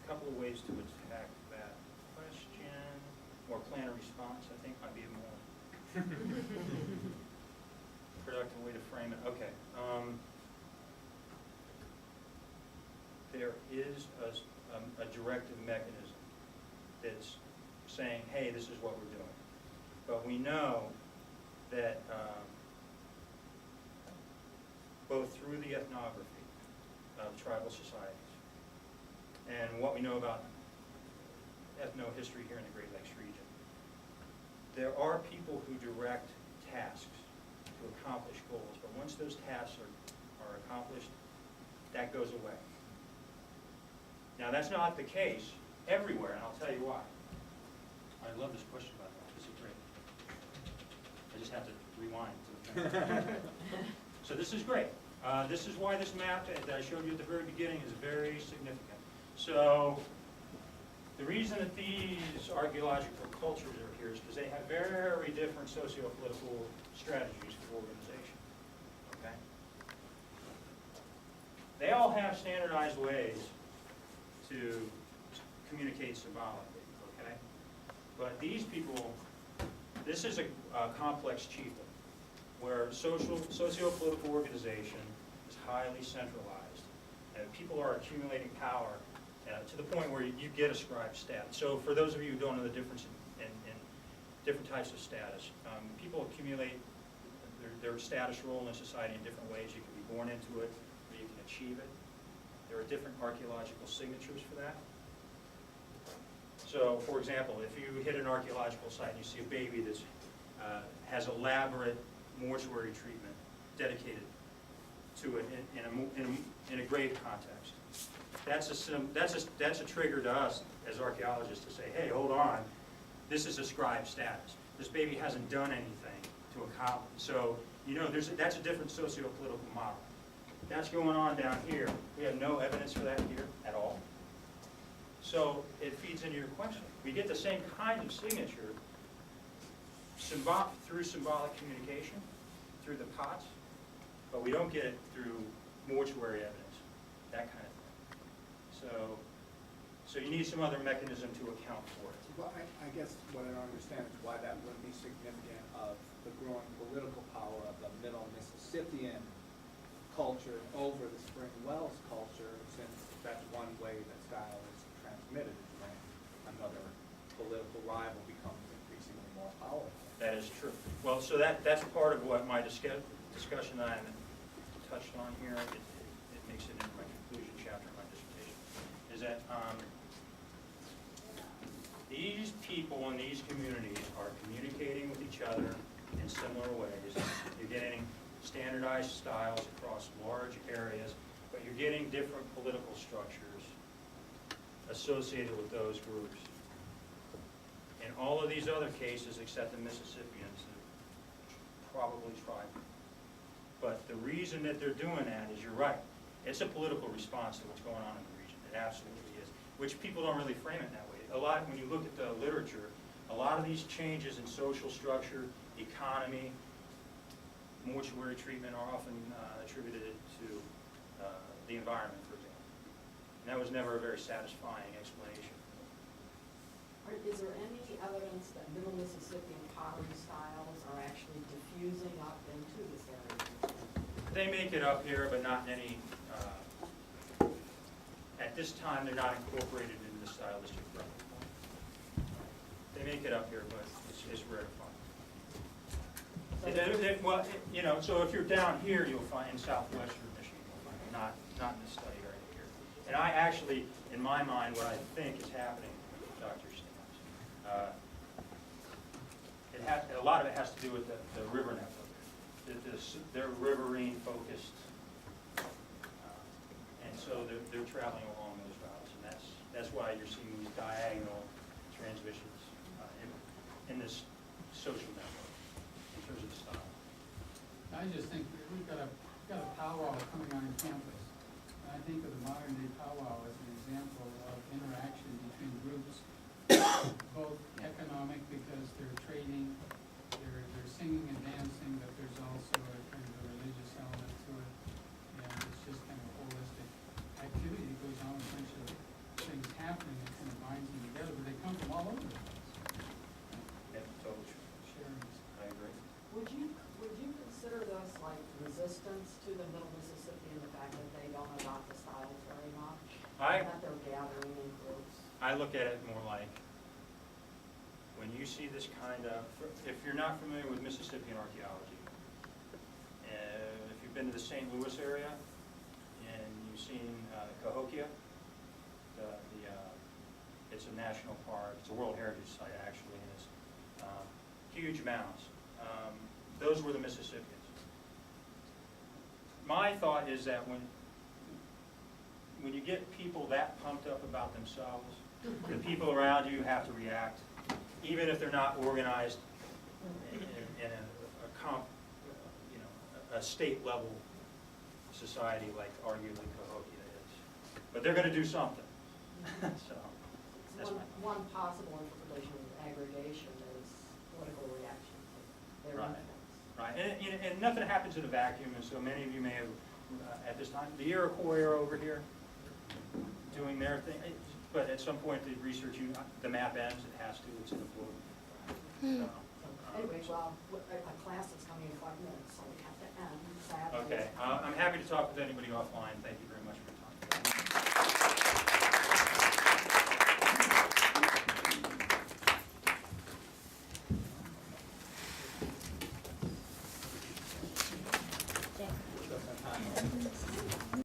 a couple of ways to attack that question, or plan a response, I think might be a more productive way to frame it. Okay. There is a directive mechanism that's saying, hey, this is what we're doing. But we know that both through the ethnography of tribal societies and what we know about ethno-history here in the Great Lakes region, there are people who direct tasks to accomplish goals, but once those tasks are accomplished, that goes away. Now, that's not the case everywhere, and I'll tell you why. I love this question, by the way. This is great. I just have to rewind to the So this is great. This is why this map that I showed you at the very beginning is very significant. So the reason that these archaeological cultures are here is because they have very different socio-political strategies for organization. Okay? They all have standardized ways to communicate symbolically, okay? But these people, this is a complex chiefdom where socio-political organization is highly centralized, and people are accumulating power to the point where you get ascribed status. So for those of you who don't know the difference in different types of status, people accumulate their status role in society in different ways. You can be born into it, or you can achieve it. There are different archaeological signatures for that. So, for example, if you hit an archaeological site and you see a baby that has elaborate mortuary treatment dedicated to it in a grave context, that's a trigger to us as archaeologists to say, hey, hold on, this is ascribed status. This baby hasn't done anything to accomplish. So, you know, that's a different socio-political model. That's going on down here. We have no evidence for that here at all. So it feeds into your question. We get the same kind of signature through symbolic communication, through the pots, but we don't get it through mortuary evidence, that kind of thing. So you need some other mechanism to account for it. Well, I guess what I don't understand is why that wouldn't be significant of the growing political power of the Middle Mississippian culture over the Spring Wells culture, since that's one way that style is transmitted, is when another political rival becomes increasingly more powerful. That is true. Well, so that's part of what my discussion that I touched on here, it makes it into my conclusion chapter of my dissertation, is that these people in these communities are communicating with each other in similar ways. You're getting standardized styles across large areas, but you're getting different political structures associated with those groups. In all of these other cases, except the Mississippians, probably tribal. But the reason that they're doing that is, you're right, it's a political response to what's going on in the region. It absolutely is, which people don't really frame it that way. When you look at the literature, a lot of these changes in social structure, economy, mortuary treatment are often attributed to the environment, for example. And that was never a very satisfying explanation. Is there any evidence that Middle Mississippian pottery styles are actually diffusing up into this area? They make it up here, but not in any, at this time, they're not incorporated into the stylistic repertoire. They make it up here, but it's rare to find. Well, you know, so if you're down here, you'll find, in southwestern Michigan, you'll find it, not in the study area here. And I actually, in my mind, what I think is happening, Dr. Stevens, a lot of it has to do with the river network. They're riverine focused, and so they're traveling along those routes, and that's why you're seeing these diagonal transmissions in this social network in terms of the style. I just think we've got a powwow coming on campus. And I think of the modern day powwow as an example of interaction between groups, both economic because they're trading, they're singing and dancing, but there's also a kind of a religious element to it. And it's just kind of a holistic activity that goes on, a bunch of things happen. that they're gathering in groups. I look at it more like, when you see this kind of, if you're not familiar with Mississippian archaeology, if you've been to the St. Louis area, and you've seen Cahokia, it's a national park, it's a World Heritage Site actually, and it's huge mounds. Those were the Mississippians. My thought is that when you get people that pumped up about themselves, the people around you have to react, even if they're not organized in a state level society like arguably Cahokia is. But they're going to do something. So that's One possible interpretation of aggregation is political reaction to their Right. influence. Right, and nothing happens in a vacuum, and so many of you may have, at this time, the Iroquois are over here doing their thing, but at some point the research, the map ends, it has to, it's in the book. So, Anyway, well, a class is coming in 5 minutes, so we have to end, sadly. Okay, I'm happy to talk with anybody offline, thank you very much for your time.